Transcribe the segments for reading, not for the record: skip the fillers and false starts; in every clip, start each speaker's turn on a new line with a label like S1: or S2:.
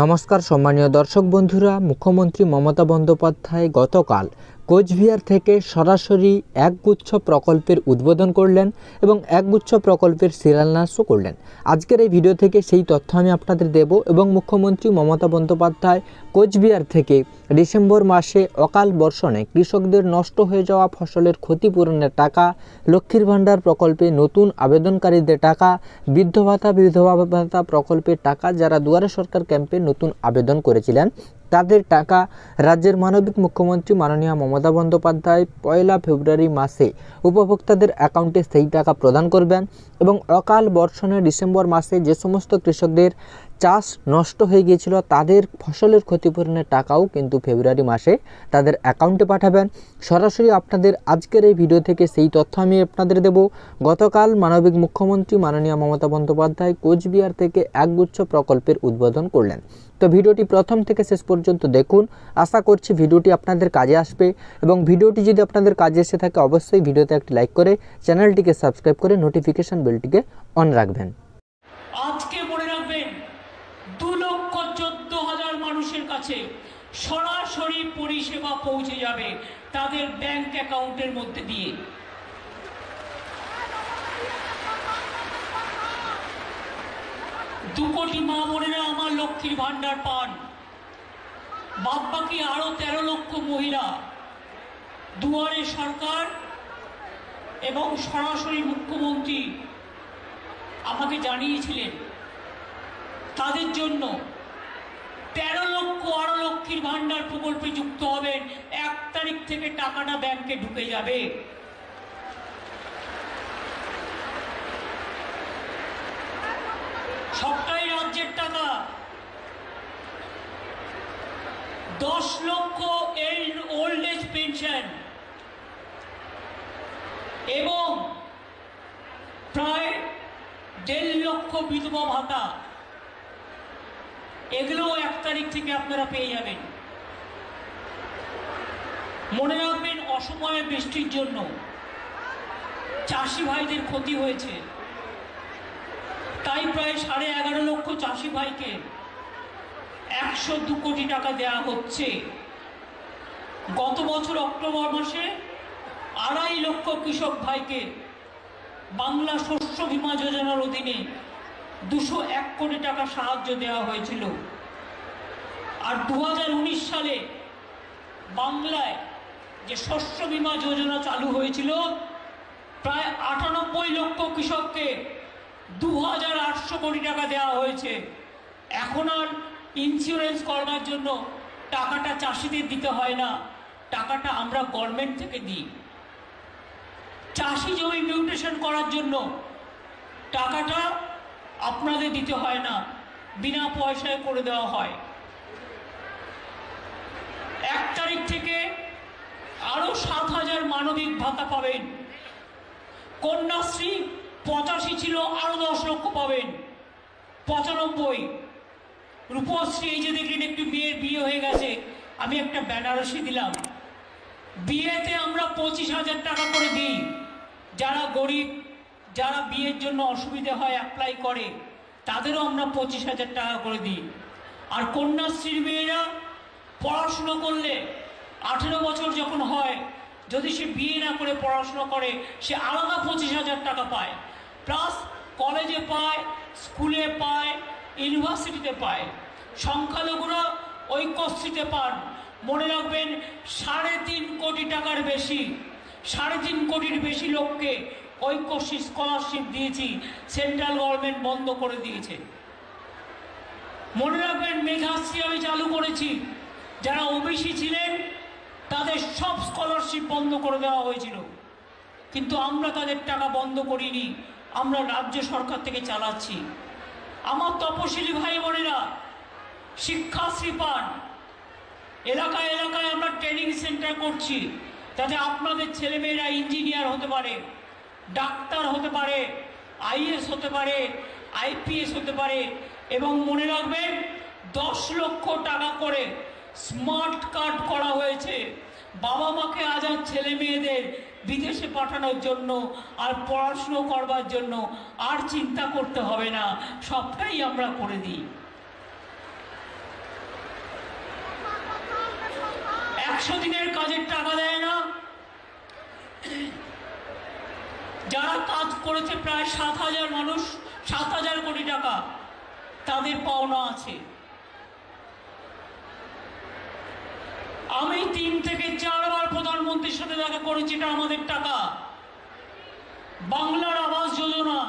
S1: নমস্কার সম্মানীয় দর্শক বন্ধুরা, মুখ্যমন্ত্রী মমতা বন্দ্যোপাধ্যায় গতকাল কোচবিহার থেকে সরাসরি একগুচ্ছ প্রকল্পের উদ্বোধন করলেন এবং একগুচ্ছ প্রকল্পের শিলান্যাসও করলেন। আজকের এই ভিডিও থেকে সেই তথ্য আমি আপনাদের দেব এবং মুখ্যমন্ত্রী মমতা বন্দ্যোপাধ্যায় কোচবিহার থেকে ডিসেম্বর মাসে অকাল বর্ষণে কৃষকদের নষ্ট হয়ে যাওয়া ফসলের ক্ষতিপূরণের টাকা, লক্ষ্মীর ভাণ্ডার প্রকল্পে নতুন আবেদনকারীদের টাকা, বৃদ্ধ ভাতা বিধবা ভাতা প্রকল্পের টাকা, যারা দুয়ারে সরকার ক্যাম্পে নতুন আবেদন করেছিলেন তাদের টাকা রাজ্যের মানবিক মুখ্যমন্ত্রী মাননীয় মমতা বন্দ্যোপাধ্যায় 1 ফেব্রুয়ারি মাসে উপভোক্তাদের অ্যাকাউন্টে সেই টাকা প্রদান করবেন এবং অকাল বর্ষণে ডিসেম্বর মাসে যে সমস্ত কৃষকদের চাষ নষ্ট হয়ে গিয়েছিল তাদের ফসলের ক্ষতিপূরণের টাকাও কিন্তু ফেব্রুয়ারি মাসে তাদের অ্যাকাউন্টে পাঠাবেন। সরাসরি আপনাদের আজকের এই ভিডিও থেকে সেই তথ্য আমি আপনাদের দেব। গতকাল মানবিক মুখ্যমন্ত্রী মাননীয় মমতা বন্দ্যোপাধ্যায় কোচবিহার থেকে একগুচ্ছ প্রকল্পের উদ্বোধন করলেন। তো ভিডিওটি প্রথম থেকে শেষ পর্যন্ত দেখুন, আশা করছি ভিডিওটি আপনাদের কাজে আসবে এবং ভিডিওটি যদি আপনাদের কাজে এসে থাকে অবশ্যই ভিডিওতে একটি লাইক করে চ্যানেলটিকে সাবস্ক্রাইব করে নোটিফিকেশন বেলটিকে অন রাখবেন।
S2: আজকে মনে রাখবেন 2,14,000 মানুষের কাছে সরাসরি পরিষেবা পৌঁছে যাবে তাদের ব্যাংক অ্যাকাউন্টের মধ্যে দিয়ে। দু কোটি মা বোনেরা আমার লক্ষ্মীর ভাণ্ডার পান, বাদবাকি আরো 13 লক্ষ মহিলা দুয়ারে সরকার এবং সরাসরি মুখ্যমন্ত্রী আমাকে জানিয়েছিলেন তাদের জন্য 13 লক্ষ আরো লক্ষ্মীর ভাণ্ডার প্রকল্পে যুক্ত হবেন। 1 তারিখ থেকে টাকাটা ব্যাংকে ঢুকে যাবে। সবটাই রাজ্যের টাকা। 10 লক্ষ ওল্ড এজ পেনশন এবং প্রায় 1.5 লক্ষ বিধবা ভাতা, এগুলো 1 তারিখ থেকে আপনারা পেয়ে যাবেন। মনে রাখবেন, অসময়ে বৃষ্টির জন্য চাষি ভাইদের ক্ষতি হয়েছে, তাই প্রায় 11.5 লক্ষ চাষি ভাইকে 102 কোটি টাকা দেওয়া হচ্ছে। গত বছর অক্টোবর মাসে 2.5 লক্ষ কৃষক ভাইকে বাংলা শস্য বীমা যোজনার অধীনে 201 কোটি টাকা সাহায্য দেওয়া হয়েছিল। আর 2019 সালে বাংলায় যে শস্য বীমা যোজনা চালু হয়েছিল, প্রায় 98 লক্ষ কৃষককে 2,800 কোটি টাকা দেওয়া হয়েছে। এখন আর ইন্স্যুরেন্স করবার জন্য টাকাটা চাষিদের দিতে হয় না, টাকাটা আমরা গভর্নমেন্ট থেকে দিই। চাষি জমি মিউটেশন করার জন্য টাকাটা আপনাদের দিতে হয় না, বিনা পয়সায় করে দেওয়া হয়। 1 তারিখ থেকে আরো 7,000 মানবিক ভাতা পাবেন। কন্যাশ্রী 85 ছিল, আরো 10 লক্ষ পাবেন, 95। রূপশ্রী, এই যে দেখলেন একটু মেয়ের বিয়ে হয়ে গেছে, আমি একটা বেনারসি দিলাম। বিয়েতে আমরা 25,000 টাকা করে দিই। যারা গরিব, যারা বিয়ের জন্য অসুবিধা হয় অ্যাপ্লাই করে, তাদেরও আমরা 25,000 টাকা করে দিই। আর কন্যাশ্রীর মেয়েরা পড়াশুনো করলে 18 বছর যখন হয়, যদি সে বিয়ে না করে পড়াশুনো করে, সে আলাদা 25,000 টাকা পায়, প্লাস কলেজে পায়, স্কুলে পায়, ইউনিভার্সিটিতে পায়। সংখ্যালঘুরা ঐক্যশ্রীতে পান। মনে রাখবেন, 3.5 কোটি টাকার বেশি, 3.5 কোটির বেশি লোককে ঐক্যশ্রী স্কলারশিপ দিয়েছি, সেন্ট্রাল গভর্নমেন্ট বন্ধ করে দিয়েছে। মনে রাখবেন, মেধাশ্রী আমি চালু করেছি। যারা ওবিসি ছিলেন তাদের সব স্কলারশিপ বন্ধ করে দেওয়া হয়েছিল, কিন্তু আমরা তাদের টাকা বন্ধ করিনি, আমরা রাজ্য সরকার থেকে চালাচ্ছি। আমার তপশিলি ভাই বোনেরা শিক্ষাশ্রী পান। এলাকায় এলাকায় আমরা ট্রেনিং সেন্টার করছি, যাতে আপনাদের ছেলেমেয়েরা ইঞ্জিনিয়ার হতে পারে, ডাক্তার হতে পারে, আইএস হতে পারে, আইপিএস হতে পারে। এবং মনে রাখবেন, 10 লক্ষ টাকা করে স্মার্ট কার্ড করা হয়েছে। বাবা মাকে আজ আর ছেলে মেয়েদের বিদেশে পাঠানোর জন্য আর পড়াশুনো করবার জন্য আর চিন্তা করতে হবে না, সবটাই আমরা করে দিই। 1 100 দিনের কাজের টাকা দেয় না। যারা কাজ করেছে প্রায় 7,000 মানুষ, 7,000 কোটি টাকা তাদের পাওনা আছে। আমি 3 থেকে 4 বার প্রধানমন্ত্রীর সাথে দেখা করেছি, এটা আমাদের টাকা। বাংলার আবাস যোজনা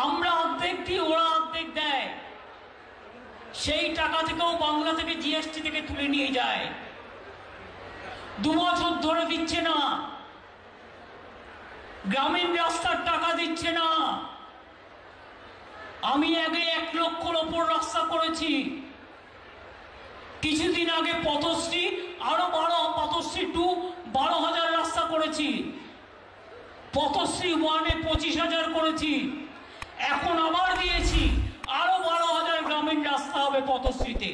S2: আমরা অর্ধেক দিই, ওরা অর্ধেক দেয়। সেই টাকা থেকেও বাংলা থেকে জিএসটি থেকে তুলে নিয়ে যায়। 2 বছর ধরে দিচ্ছে না। গ্রামীণ রাস্তার টাকা দিচ্ছে না। আমি আগে 1 লক্ষর ওপর রাস্তা করেছি। কিছুদিন আগে পথশ্রী আরো 12, পথশ্রী 2 12,000 রাস্তা করেছি। পথশ্রী 1-এ 25,000 করেছি। এখন আবার দিয়েছি, আরো 12,000 গ্রামীণ রাস্তা হবে পথশ্রীতে।